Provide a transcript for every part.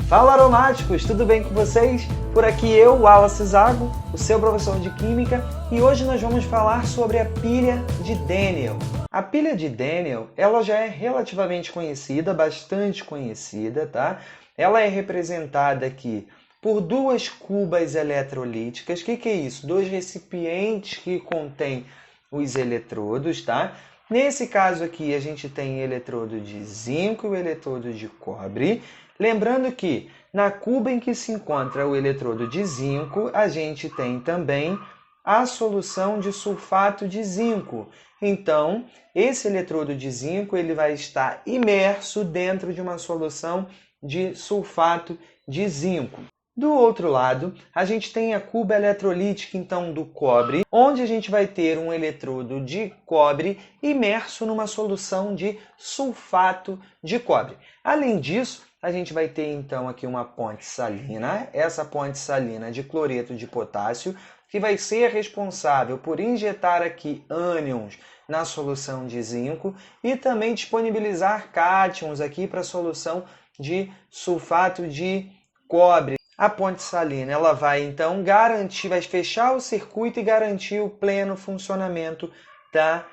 Fala aromáticos, tudo bem com vocês? Por aqui eu, Wallace Zago, o seu professor de Química, e hoje nós vamos falar sobre a pilha de Daniell. A pilha de Daniell, ela já é relativamente conhecida, bastante conhecida, tá? Ela é representada aqui por duas cubas eletrolíticas. O que é isso? Dois recipientes que contêm os eletrodos, tá? Nesse caso aqui, a gente tem eletrodo de zinco e o eletrodo de cobre. Lembrando que na cuba em que se encontra o eletrodo de zinco, a gente tem também a solução de sulfato de zinco. Então, esse eletrodo de zinco ele vai estar imerso dentro de uma solução de sulfato de zinco. Do outro lado, a gente tem a cuba eletrolítica, então, do cobre, onde a gente vai ter um eletrodo de cobre imerso numa solução de sulfato de cobre. Além disso, a gente vai ter, então, aqui uma ponte salina, essa ponte salina de cloreto de potássio, que vai ser responsável por injetar aqui ânions na solução de zinco e também disponibilizar cátions aqui para a solução de sulfato de cobre. A ponte salina ela vai então garantir, vai fechar o circuito e garantir o pleno funcionamento da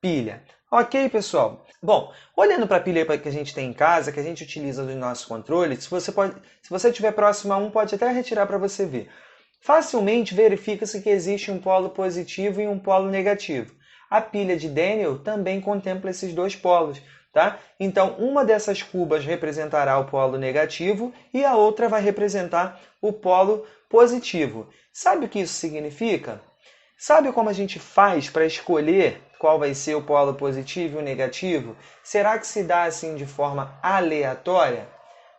pilha. Ok, pessoal? Bom, olhando para a pilha que a gente tem em casa, que a gente utiliza no nosso controle, se você estiver próximo a um, pode até retirar para você ver. Facilmente verifica-se que existe um polo positivo e um polo negativo. A pilha de Daniell também contempla esses dois polos. Tá? Então, uma dessas cubas representará o polo negativo e a outra vai representar o polo positivo. Sabe o que isso significa? Sabe como a gente faz para escolher qual vai ser o polo positivo e o negativo? Será que se dá assim de forma aleatória?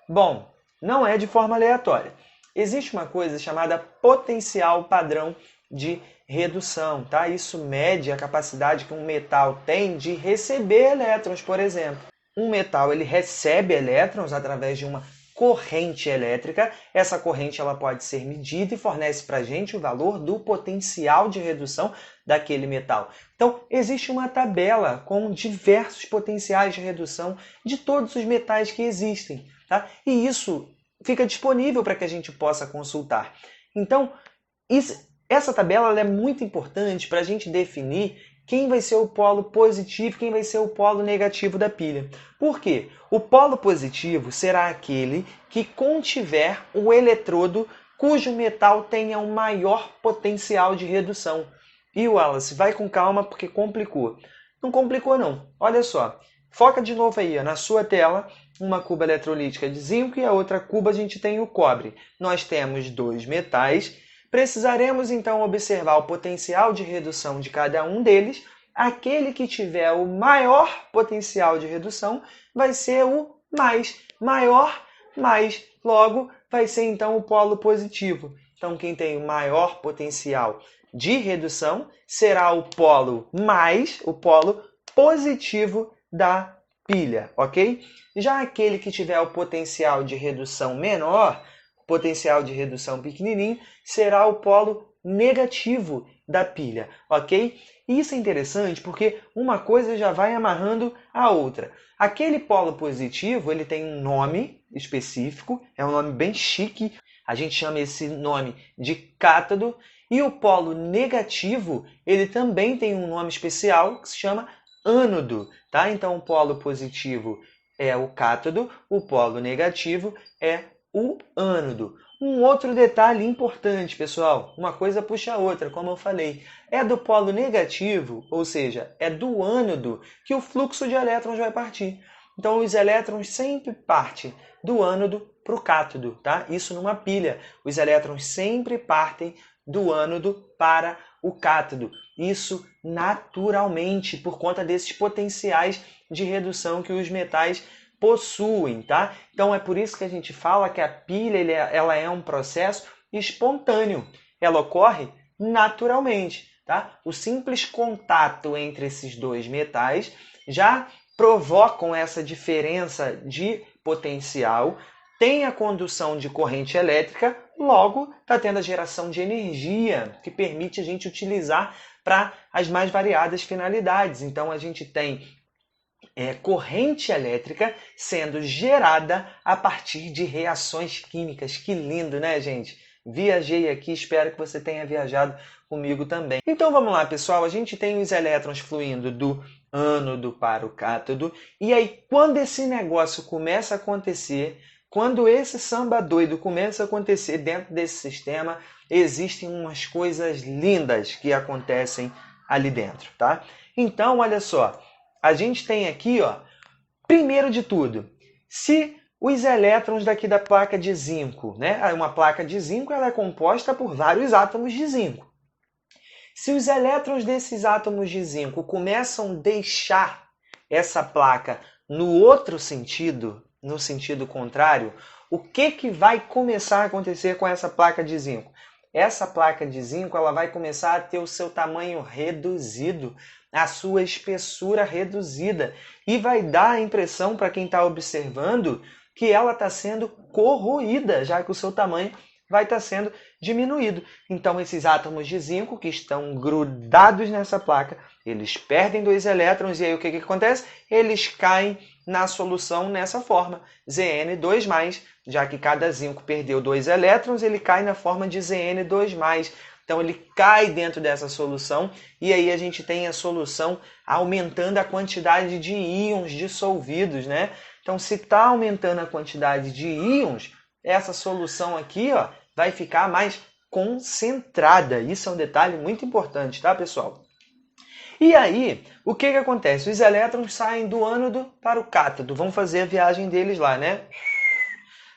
Bom, não é de forma aleatória. Existe uma coisa chamada potencial padrão de redução, tá? Isso mede a capacidade que um metal tem de receber elétrons, por exemplo. Um metal ele recebe elétrons através de uma corrente elétrica. Essa corrente ela pode ser medida e fornece para a gente o valor do potencial de redução daquele metal. Então, existe uma tabela com diversos potenciais de redução de todos os metais que existem, tá? E isso fica disponível para que a gente possa consultar. Então, essa tabela ela é muito importante para a gente definir quem vai ser o polo positivo e quem vai ser o polo negativo da pilha. Por quê? O polo positivo será aquele que contiver o eletrodo cujo metal tenha um maior potencial de redução. E Wallace, vai com calma porque complicou. Não complicou não. Olha só. Foca de novo aí na sua tela, uma cuba eletrolítica de zinco e a outra cuba a gente tem o cobre. Nós temos dois metais. Precisaremos então observar o potencial de redução de cada um deles. Aquele que tiver o maior potencial de redução vai ser o mais maior, mais logo vai ser então o polo positivo. Então quem tem o maior potencial de redução será o polo mais, o polo positivo da pilha, ok? Já aquele que tiver o potencial de redução menor, potencial de redução pequenininho, será o polo negativo da pilha, ok? E isso é interessante porque uma coisa já vai amarrando a outra. Aquele polo positivo, ele tem um nome específico, é um nome bem chique, a gente chama esse nome de cátodo, e o polo negativo, ele também tem um nome especial que se chama ânodo, tá? Então, o polo positivo é o cátodo, o polo negativo é o ânodo. Um outro detalhe importante, pessoal, uma coisa puxa a outra, como eu falei, é do polo negativo, ou seja, é do ânodo que o fluxo de elétrons vai partir. Então, os elétrons sempre partem do ânodo para o cátodo, tá? Isso numa pilha. Os elétrons sempre partem do ânodo para o cátodo. Isso naturalmente, por conta desses potenciais de redução que os metais possuem, tá? Então é por isso que a gente fala que a pilha ela é um processo espontâneo. Ela ocorre naturalmente, tá? O simples contato entre esses dois metais já provocam essa diferença de potencial, tem a condução de corrente elétrica, logo está tendo a geração de energia que permite a gente utilizar para as mais variadas finalidades. Então a gente tem é corrente elétrica sendo gerada a partir de reações químicas. Que lindo, né, gente? Viajei aqui, espero que você tenha viajado comigo também. Então vamos lá, pessoal. A gente tem os elétrons fluindo do ânodo para o cátodo. E aí, quando esse negócio começa a acontecer, quando esse samba doido começa a acontecer dentro desse sistema, existem umas coisas lindas que acontecem ali dentro, tá? Então, olha só. A gente tem aqui, ó, primeiro de tudo, se os elétrons daqui da placa de zinco, né? Uma placa de zinco ela é composta por vários átomos de zinco. Se os elétrons desses átomos de zinco começam a deixar essa placa no outro sentido, no sentido contrário, o que vai começar a acontecer com essa placa de zinco? Essa placa de zinco ela vai começar a ter o seu tamanho reduzido, a sua espessura reduzida, e vai dar a impressão para quem está observando que ela está sendo corroída, já que o seu tamanho vai estar sendo diminuído. Então, esses átomos de zinco que estão grudados nessa placa, eles perdem 2 elétrons e aí o que acontece? Eles caem na solução nessa forma, Zn2+, já que cada zinco perdeu 2 elétrons, ele cai na forma de Zn2+. Então, ele cai dentro dessa solução e aí a gente tem a solução aumentando a quantidade de íons dissolvidos, né? Então, se está aumentando a quantidade de íons, essa solução aqui, ó, vai ficar mais concentrada. Isso é um detalhe muito importante, tá, pessoal? E aí, o que acontece? Os elétrons saem do ânodo para o cátodo. Vão fazer a viagem deles lá, né?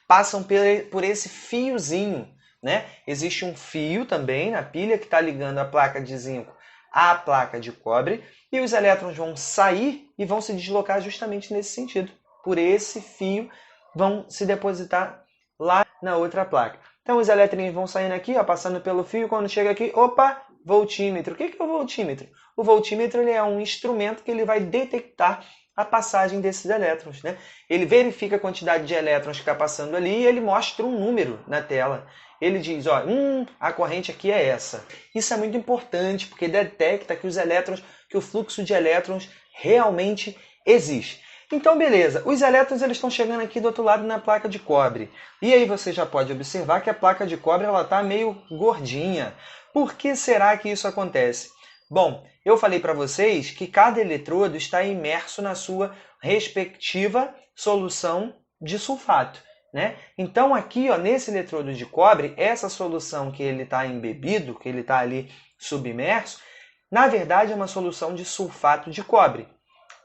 Passam por esse fiozinho, né? Existe um fio também na pilha que está ligando a placa de zinco à placa de cobre. E os elétrons vão sair e vão se deslocar justamente nesse sentido. Por esse fio, vão se depositar lá na outra placa. Então, os elétrons vão saindo aqui, ó, passando pelo fio. Quando chega aqui, opa, voltímetro. O que é o voltímetro? O voltímetro ele é um instrumento que ele vai detectar a passagem desses elétrons, né? Ele verifica a quantidade de elétrons que está passando ali e ele mostra um número na tela. Ele diz, ó, a corrente aqui é essa. Isso é muito importante, porque detecta que os elétrons, que o fluxo de elétrons realmente existe. Então, beleza, os elétrons eles estão chegando aqui do outro lado na placa de cobre. E aí você já pode observar que a placa de cobre está meio gordinha. Por que será que isso acontece? Bom, eu falei para vocês que cada eletrodo está imerso na sua respectiva solução de sulfato, né? Então aqui, ó, nesse eletrodo de cobre, essa solução que ele está embebido, que ele está ali submerso, na verdade é uma solução de sulfato de cobre.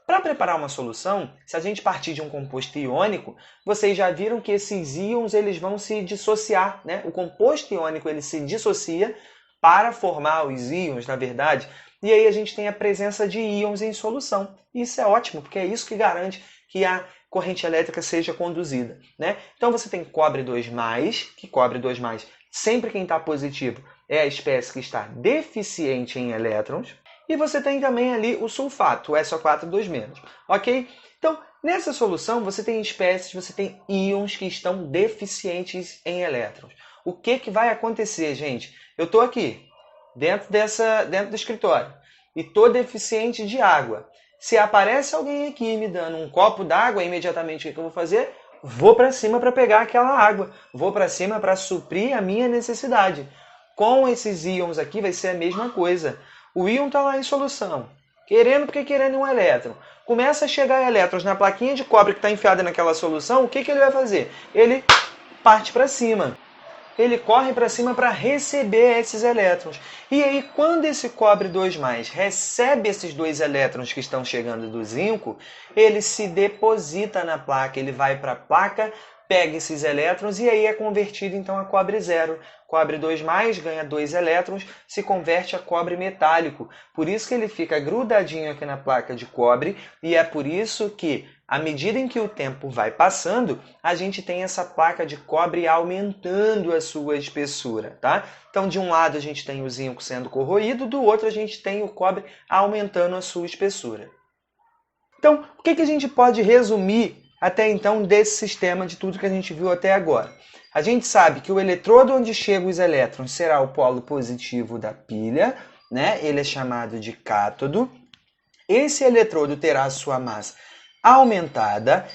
Para preparar uma solução, se a gente partir de um composto iônico, vocês já viram que esses íons eles vão se dissociar, né? O composto iônico ele se dissocia para formar os íons, na verdade, e aí a gente tem a presença de íons em solução. Isso é ótimo, porque é isso que garante que a corrente elétrica seja conduzida, né? Então você tem cobre 2+, que cobre 2+, sempre quem está positivo é a espécie que está deficiente em elétrons, e você tem também ali o sulfato, o SO4 2-, ok? Então, nessa solução você tem espécies, você tem íons que estão deficientes em elétrons. O que vai acontecer, gente? Eu estou aqui, dentro do escritório, e estou deficiente de água. Se aparece alguém aqui me dando um copo d'água, imediatamente o que eu vou fazer? Vou para cima para pegar aquela água. Vou para cima para suprir a minha necessidade. Com esses íons aqui vai ser a mesma coisa. O íon está lá em solução, querendo um elétron. Começa a chegar elétrons na plaquinha de cobre que está enfiada naquela solução, o que ele vai fazer? Ele parte para cima. Ele corre para cima para receber esses elétrons. E aí, quando esse cobre 2+, recebe esses 2 elétrons que estão chegando do zinco, ele se deposita na placa, ele vai para a placa, pega esses elétrons e aí é convertido então a cobre 0. Cobre 2+, ganha 2 elétrons, se converte a cobre metálico. Por isso que ele fica grudadinho aqui na placa de cobre e é por isso que, à medida em que o tempo vai passando, a gente tem essa placa de cobre aumentando a sua espessura, tá? Então, de um lado a gente tem o zinco sendo corroído, do outro a gente tem o cobre aumentando a sua espessura. Então, o que a gente pode resumir até então desse sistema de tudo que a gente viu até agora? A gente sabe que o eletrodo onde chegam os elétrons será o polo positivo da pilha, né? Ele é chamado de cátodo. Esse eletrodo terá a sua massa aumentada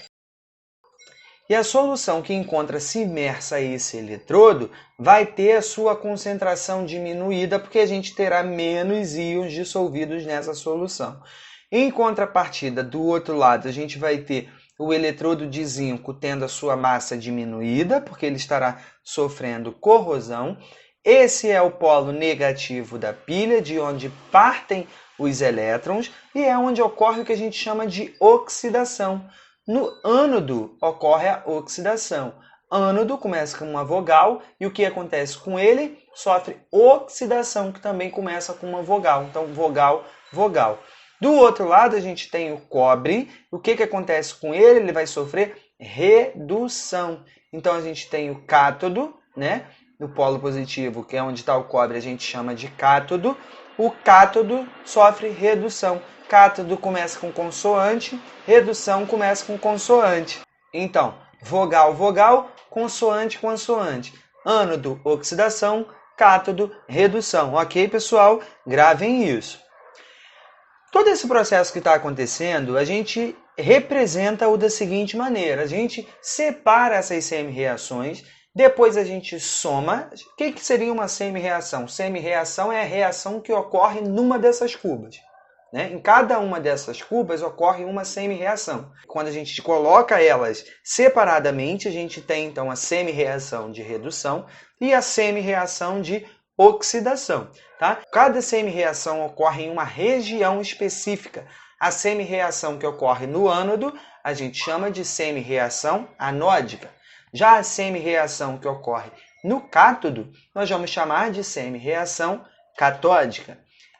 e a solução que encontra-se imersa a esse eletrodo vai ter a sua concentração diminuída porque a gente terá menos íons dissolvidos nessa solução. Em contrapartida, do outro lado, a gente vai ter o eletrodo de zinco tendo a sua massa diminuída, porque ele estará sofrendo corrosão. Esse é o polo negativo da pilha, de onde partem os elétrons, e é onde ocorre o que a gente chama de oxidação. No ânodo ocorre a oxidação. Ânodo começa com uma vogal, e o que acontece com ele? Sofre oxidação, que também começa com uma vogal. Então, vogal, vogal. Do outro lado, a gente tem o cobre. O que acontece com ele? Ele vai sofrer redução. Então, a gente tem o cátodo, né? No polo positivo, que é onde está o cobre, a gente chama de cátodo. O cátodo sofre redução. Cátodo começa com consoante, redução começa com consoante. Então, vogal, vogal, consoante, consoante. Ânodo, oxidação, cátodo, redução. Ok, pessoal? Gravem isso. Todo esse processo que está acontecendo, a gente representa-o da seguinte maneira. A gente separa essas semi-reações, depois a gente soma. O que seria uma semi-reação? Semi-reação é a reação que ocorre numa dessas cubas. Né? Em cada uma dessas cubas ocorre uma semi-reação. Quando a gente coloca elas separadamente, a gente tem então a semi-reação de redução e a semi-reação de oxidação. Tá? Cada semi-reação ocorre em uma região específica. A semi-reação que ocorre no ânodo, a gente chama de semi-reação anódica. Já a semi-reação que ocorre no cátodo, nós vamos chamar de semi-reação catódica.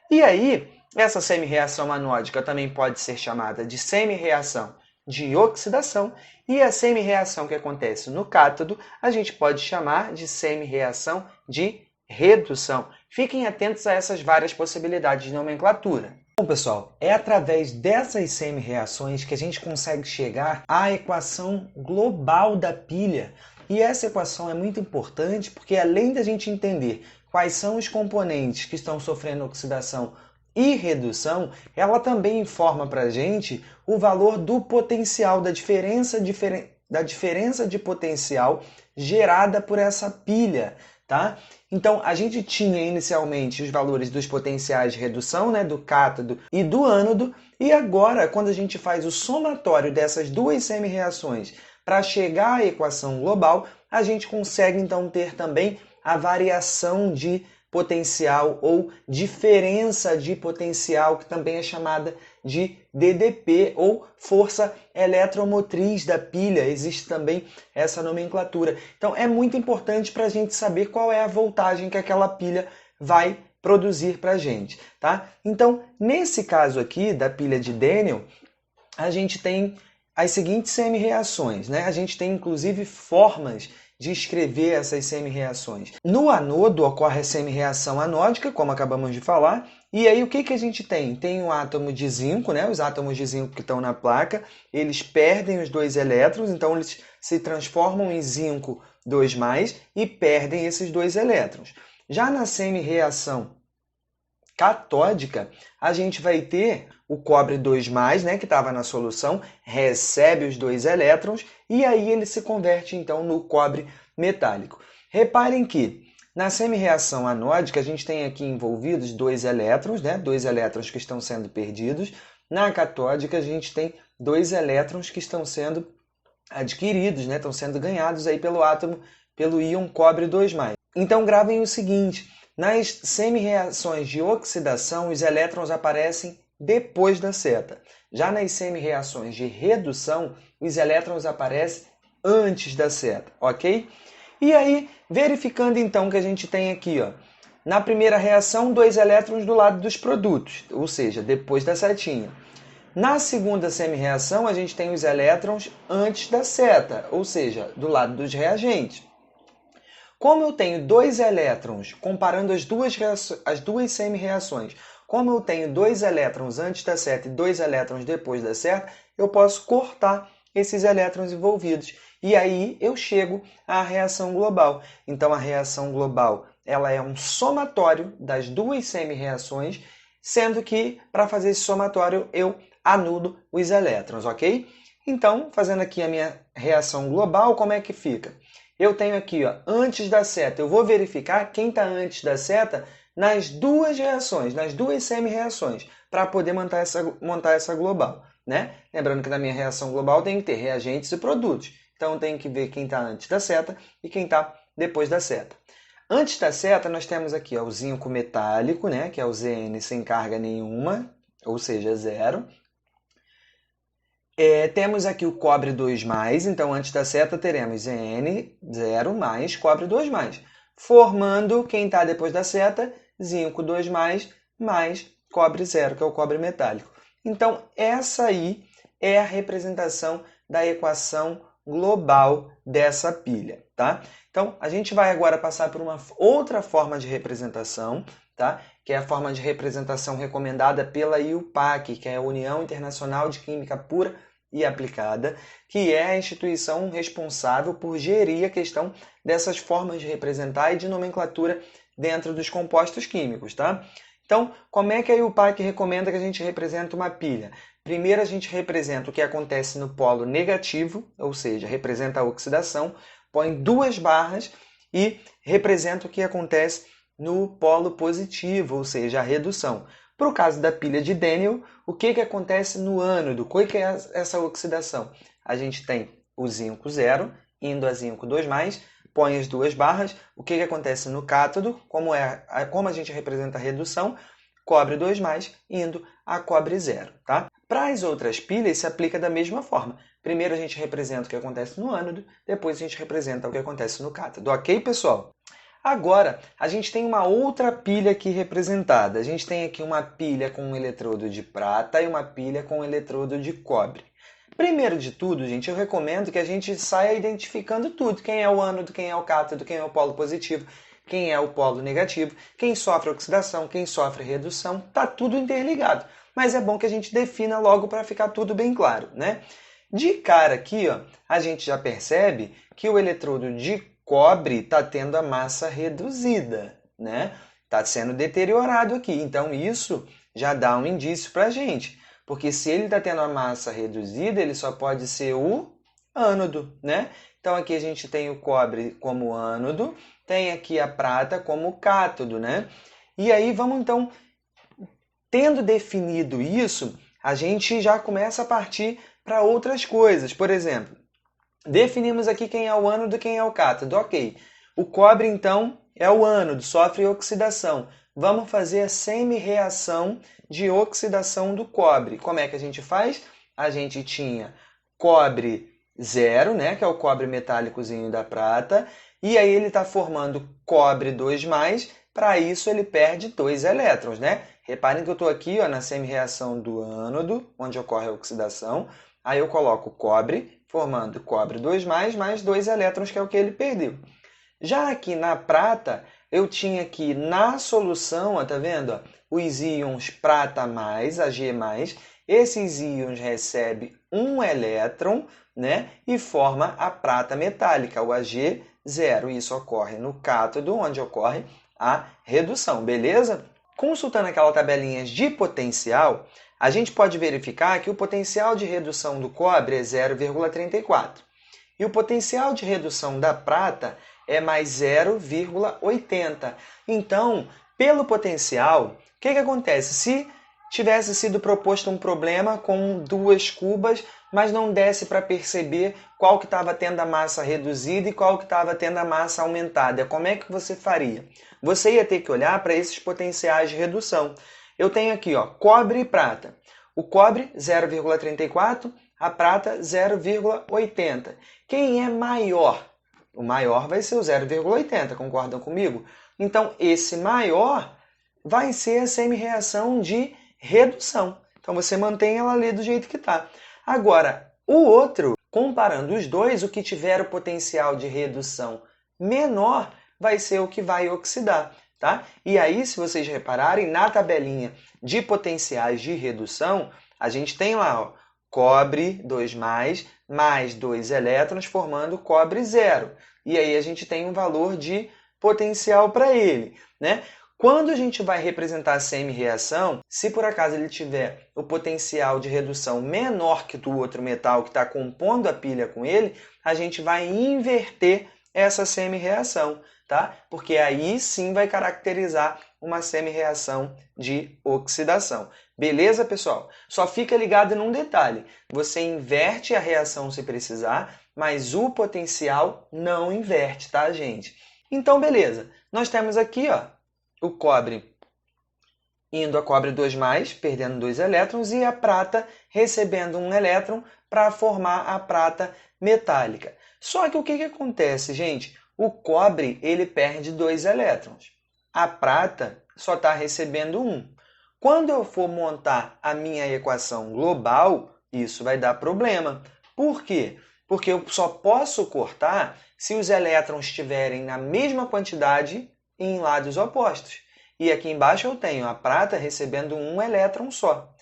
E aí, essa semi-reação anódica também pode ser chamada de semi-reação de oxidação, e a semi-reação que acontece no cátodo, a gente pode chamar de semi-reação de redução. Fiquem atentos a essas várias possibilidades de nomenclatura. Bom, pessoal, é através dessas semi-reações que a gente consegue chegar à equação global da pilha. E essa equação é muito importante porque, além da gente entender quais são os componentes que estão sofrendo oxidação e redução, ela também informa para a gente o valor do potencial, da diferença de potencial gerada por essa pilha. Tá? Então, a gente tinha inicialmente os valores dos potenciais de redução, né, do cátodo e do ânodo, e agora, quando a gente faz o somatório dessas duas semi-reações para chegar à equação global, a gente consegue então ter também a variação de potencial ou diferença de potencial, que também é chamada de DDP ou força eletromotriz da pilha. Existe também essa nomenclatura. Então é muito importante para a gente saber qual é a voltagem que aquela pilha vai produzir para a gente. Tá? Então, nesse caso aqui da pilha de Daniell, a gente tem as seguintes semi-reações, né? A gente tem inclusive formas de escrever essas semi-reações. No anodo ocorre a semi-reação anódica, como acabamos de falar, e aí o que a gente tem? Tem um átomo de zinco, né? Os átomos de zinco que estão na placa, eles perdem os dois elétrons, então eles se transformam em zinco 2+, e perdem esses dois elétrons. Já na semi-reação catódica, a gente vai ter o cobre 2+, né, que estava na solução, recebe os dois elétrons e aí ele se converte então no cobre metálico. Reparem que na semi-reação anódica a gente tem aqui envolvidos dois elétrons, né, dois elétrons que estão sendo perdidos. Na catódica a gente tem dois elétrons que estão sendo adquiridos, né, estão sendo ganhados aí pelo átomo, pelo íon cobre 2+. Então gravem o seguinte: nas semi-reações de oxidação, os elétrons aparecem depois da seta. Já nas semi-reações de redução, os elétrons aparecem antes da seta, ok? E aí, verificando então que a gente tem aqui, ó, na primeira reação, dois elétrons do lado dos produtos, ou seja, depois da setinha. Na segunda semi-reação, a gente tem os elétrons antes da seta, ou seja, do lado dos reagentes. Como eu tenho dois elétrons, comparando as duas semi-reações, como eu tenho dois elétrons antes da seta e dois elétrons depois da seta, eu posso cortar esses elétrons envolvidos. E aí eu chego à reação global. Então a reação global ela é um somatório das duas semi-reações, sendo que para fazer esse somatório eu anulo os elétrons, ok? Então, fazendo aqui a minha reação global, como é que fica? Eu tenho aqui, ó, antes da seta, eu vou verificar quem está antes da seta nas duas reações, nas duas semi-reações, para poder montar essa global, né? Lembrando que na minha reação global tem que ter reagentes e produtos. Então, eu tenho que ver quem está antes da seta e quem está depois da seta. Antes da seta, nós temos aqui ó, o zinco metálico, né? Que é o Zn sem carga nenhuma, ou seja, zero. Temos aqui o cobre 2+, então antes da seta teremos Zn 0 mais cobre 2+, formando quem está depois da seta, zinco 2+, mais cobre 0, que é o cobre metálico. Então, essa aí é a representação da equação global dessa pilha, tá? Então, a gente vai agora passar por uma outra forma de representação, tá? Que é a forma de representação recomendada pela IUPAC, que é a União Internacional de Química Pura e Aplicada, que é a instituição responsável por gerir a questão dessas formas de representar e de nomenclatura dentro dos compostos químicos, tá? Então, como é que a IUPAC recomenda que a gente represente uma pilha? Primeiro, a gente representa o que acontece no polo negativo, ou seja, representa a oxidação, põe 2 barras e representa o que acontece no polo positivo, ou seja, a redução. Para o caso da pilha de Daniel, o que acontece no ânodo? O que é essa oxidação? A gente tem o zinco 0 indo a zinco 2+, põe as 2 barras. O que acontece no cátodo? Como a gente representa a redução? Cobre 2+, indo a cobre 0. Tá? Para as outras pilhas, se aplica da mesma forma. Primeiro a gente representa o que acontece no ânodo, depois a gente representa o que acontece no cátodo. Ok, pessoal? Agora, a gente tem uma outra pilha aqui representada. A gente tem aqui uma pilha com um eletrodo de prata e uma pilha com um eletrodo de cobre. Primeiro de tudo, gente, eu recomendo que a gente saia identificando tudo. Quem é o ânodo, quem é o cátodo, quem é o polo positivo, quem é o polo negativo, quem sofre oxidação, quem sofre redução. Tá tudo interligado. Mas é bom que a gente defina logo para ficar tudo bem claro, né? De cara aqui, ó, a gente já percebe que o eletrodo de cobre está tendo a massa reduzida, né? Está sendo deteriorado aqui. Então, isso já dá um indício para a gente. Porque se ele está tendo a massa reduzida, ele só pode ser o ânodo, né? Então, aqui a gente tem o cobre como ânodo, tem aqui a prata como cátodo, né? E aí, vamos então, tendo definido isso, a gente já começa a partir para outras coisas. Por exemplo, definimos aqui quem é o ânodo e quem é o cátodo. Ok. O cobre, então, é o ânodo, sofre oxidação. Vamos fazer a semi-reação de oxidação do cobre. Como é que a gente faz? A gente tinha cobre 0, né, que é o cobre metálicozinho da prata, e aí ele está formando cobre 2+, para isso ele perde 2 elétrons, né? Reparem que eu estou aqui ó, na semi-reação do ânodo, onde ocorre a oxidação. Aí eu coloco cobre, formando cobre 2+, mais 2 elétrons, que é o que ele perdeu. Já aqui na prata, eu tinha aqui na solução, ó, tá vendo? Ó, os íons prata+, Ag+, esses íons recebem um elétron, né? E forma a prata metálica, o Ag0. Isso ocorre no cátodo, onde ocorre a redução, beleza? Consultando aquela tabelinha de potencial, a gente pode verificar que o potencial de redução do cobre é 0,34 e o potencial de redução da prata é mais 0,80. Então, pelo potencial, o que acontece? Se tivesse sido proposto um problema com 2 cubas, mas não desse para perceber qual que estava tendo a massa reduzida e qual que estava tendo a massa aumentada, como é que você faria? Você ia ter que olhar para esses potenciais de redução. Eu tenho aqui ó, cobre e prata. O cobre 0,34, a prata 0,80. Quem é maior? O maior vai ser o 0,80, concordam comigo? Então, esse maior vai ser a semi-reação de redução. Então, você mantém ela ali do jeito que está. Agora, o outro, comparando os dois, o que tiver o potencial de redução menor vai ser o que vai oxidar. Tá? E aí, se vocês repararem, na tabelinha de potenciais de redução, a gente tem lá ó, cobre 2+, mais 2 elétrons, formando cobre 0. E aí a gente tem um valor de potencial para ele. Né? Quando a gente vai representar a semi-reação, se por acaso ele tiver o potencial de redução menor que do outro metal que está compondo a pilha com ele, a gente vai inverter essa semi-reação, tá? Porque aí sim vai caracterizar uma semi-reação de oxidação. Beleza, pessoal? Só fica ligado num detalhe. Você inverte a reação se precisar, mas o potencial não inverte, tá, gente? Então, beleza. Nós temos aqui, ó, o cobre indo a cobre 2+, perdendo 2 elétrons, e a prata recebendo 1 elétron para formar a prata metálica. Só que o que acontece, gente? O cobre ele perde 2 elétrons. A prata só está recebendo 1. Quando eu for montar a minha equação global, isso vai dar problema. Por quê? Porque eu só posso cortar se os elétrons estiverem na mesma quantidade em lados opostos. E aqui embaixo eu tenho a prata recebendo 1 elétron só.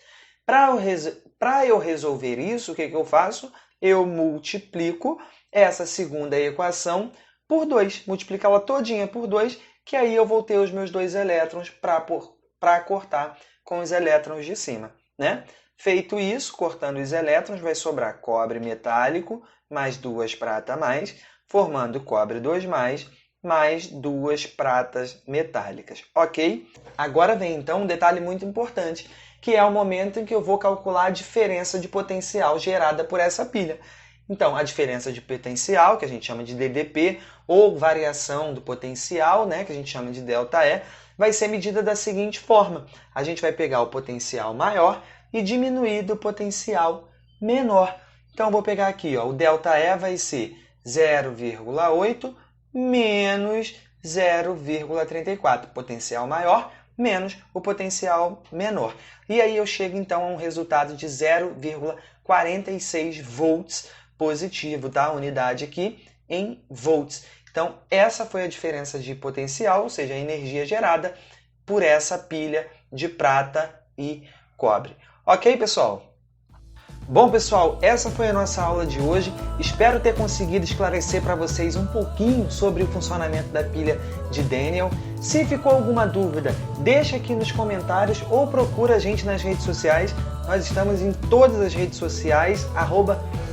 Para eu resolver isso, o que eu faço? Eu multiplico essa segunda equação por 2. Multiplicá-la todinha por 2, que aí eu vou ter os meus 2 elétrons para cortar com os elétrons de cima, né? Feito isso, cortando os elétrons, vai sobrar cobre metálico mais 2 prata mais, formando cobre 2+, mais 2 pratas metálicas, ok? Agora vem então um detalhe muito importante, que é o momento em que eu vou calcular a diferença de potencial gerada por essa pilha. Então, a diferença de potencial, que a gente chama de DDP, ou variação do potencial, né, que a gente chama de ΔE, vai ser medida da seguinte forma. A gente vai pegar o potencial maior e diminuir do potencial menor. Então, eu vou pegar aqui, ó, o ΔE vai ser 0,8 menos 0,34. Potencial maior menos o potencial menor. E aí eu chego, então, a um resultado de 0,46 volts positivo, tá? A unidade aqui em volts. Então, essa foi a diferença de potencial, ou seja, a energia gerada por essa pilha de prata e cobre. Ok, pessoal? Bom, pessoal, essa foi a nossa aula de hoje. Espero ter conseguido esclarecer para vocês um pouquinho sobre o funcionamento da pilha de Daniel. Se ficou alguma dúvida, deixa aqui nos comentários ou procura a gente nas redes sociais. Nós estamos em todas as redes sociais,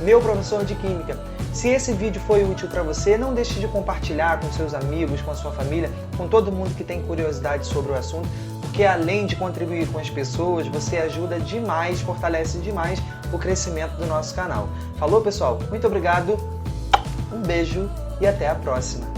@meuprofessordequímica. Se esse vídeo foi útil para você, não deixe de compartilhar com seus amigos, com a sua família, com todo mundo que tem curiosidade sobre o assunto, porque além de contribuir com as pessoas, você ajuda demais, fortalece demais o crescimento do nosso canal. Falou, pessoal? Muito obrigado, um beijo e até a próxima!